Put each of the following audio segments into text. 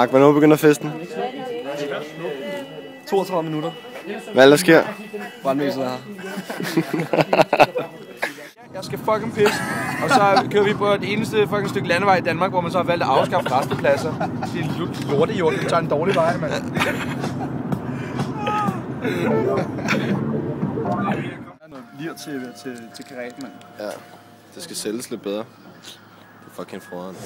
Mark, hvornår begynder festen? 32 minutter. Hvad der sker? Brandvæsenet er her. Jeg skal fucking pisse. Og så kører vi på det eneste fucking stykke landevej i Danmark, hvor man så har valgt at afskaffe rastepladser. Det er lortejord, det tager en dårlig vej, mand. Noget lir til karat, mand. Ja, det skal sælges lidt bedre. Det er fucking froderen.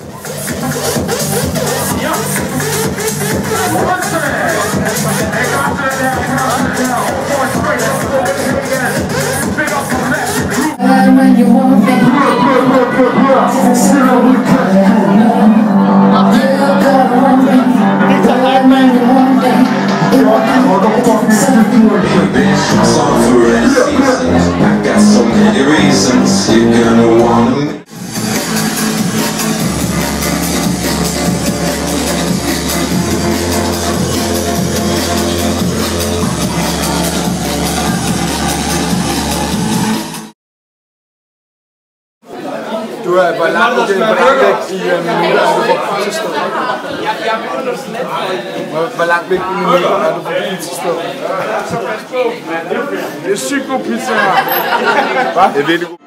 Du er hvor langt væk i minutter er du fra pizzasted? Hvor langt væk i minutter er du fra pizzasted? Det er sygt god pizza her. Hvad? Det er virkelig god.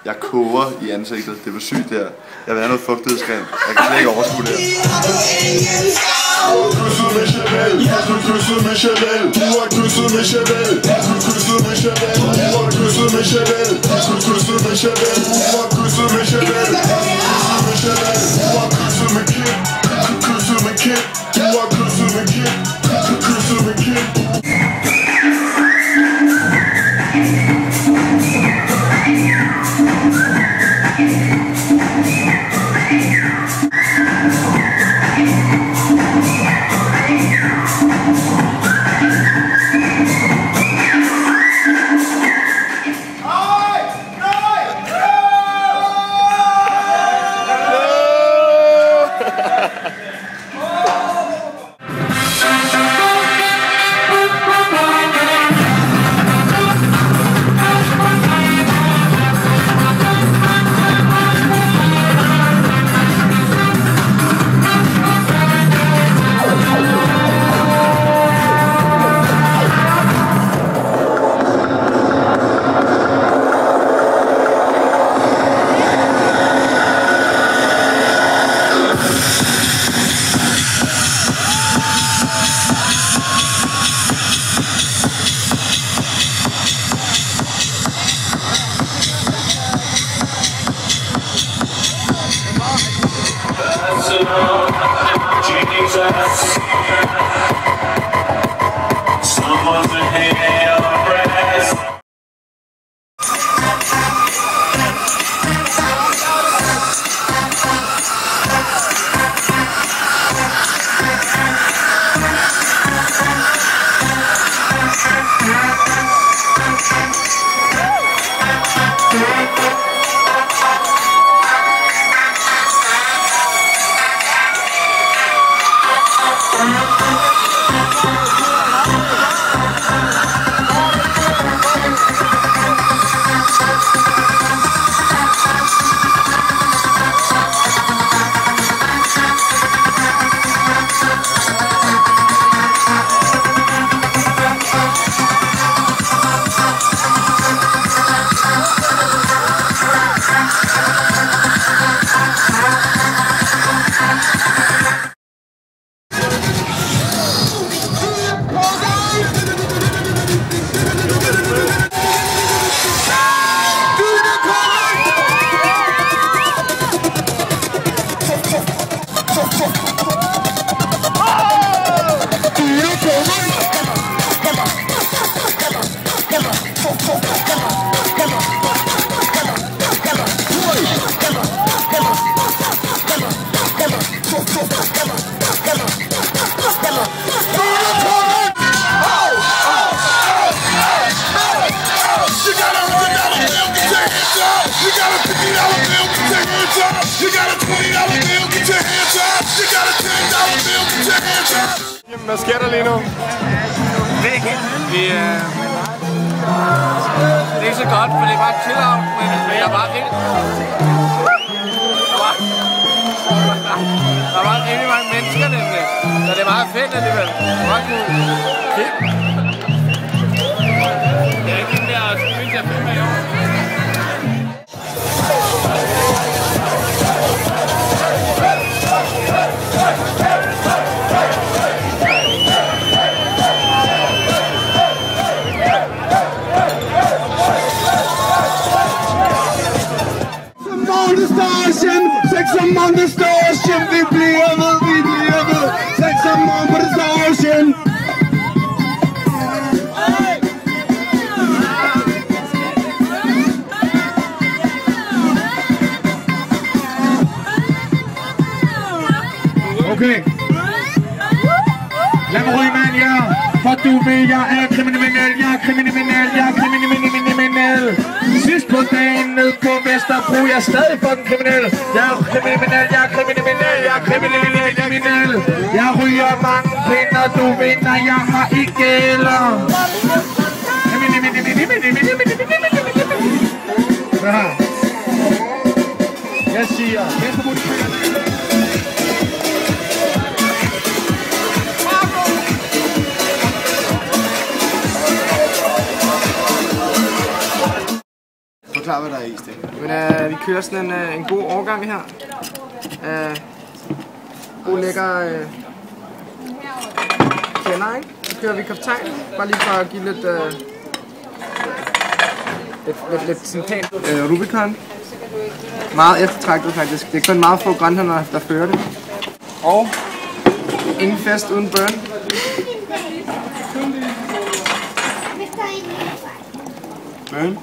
Jeg koger i ansigtet. Det var sygt der. Jeg vil have noget fugtighedscreme. Jeg kan slet ikke overskue det Someone's ahead of our breath. Hvad sker der lige nu? Det er ikke så godt, for det er bare chill out, men jeg er bare helt... Der er bare rigtig mange mennesker nemlig, så det er meget fedt alligevel. Meget cool. Fedt. Det er ikke den der streaming, jeg filmer i år. Sex among the distortion, vi bliver ved. Sex among the distortion. Okay. Lad mig ryge, mand, ja. For du ved, jeg er kriminel, Sidst på dagen ned på Vesterbro, jeg er stadig fucking kriminel. Jeg er kriminel. Jeg ryger mange pinder, du vinder, jeg har ikke gælder. Jeg siger, Forklar, hvad der er i, Sten. Men vi kører sådan en god årgang her. God lækker kender, ikke? Så kører vi kaptajn, bare lige for at give lidt sådan pænt. Rubicon. Meget eftertragtet faktisk. Det er kun meget få grønhænder, der fører det. Og ingen fest uden burn. Burn?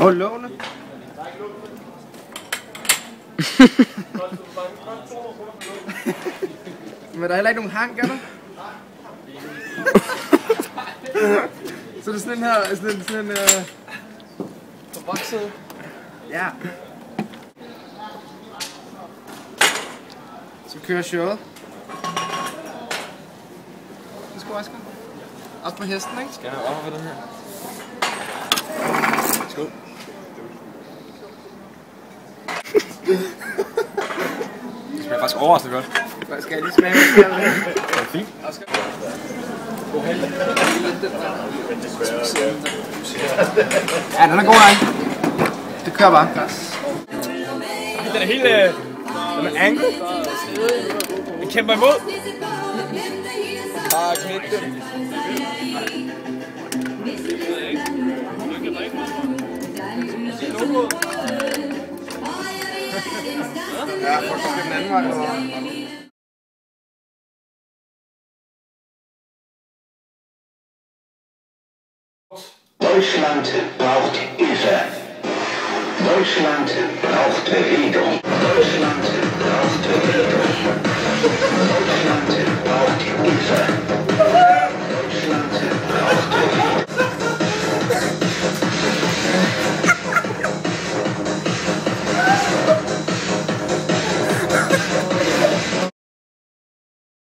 Og låne. Men der er heller ikke nogen hang, er der? Så det er sådan en her, sådan en forvokset. Ja. Så kører showet. Det skal også gå. Også på hesten, ikke? Skal jeg have op for den her? Skål. Det smager faktisk overraskende godt. Skal jeg lige smage, hvad skal jeg Det er fint. Ja, den er god, ikke? Det kører bare. Den er helt... den er angle. Den kæmper imod. Ah, knæk den. Ja, folk skal den anden vej, eller hvad? Deutschland braucht Hilfe. Deutschland braucht Bewegung. Deutschland braucht Bewegung.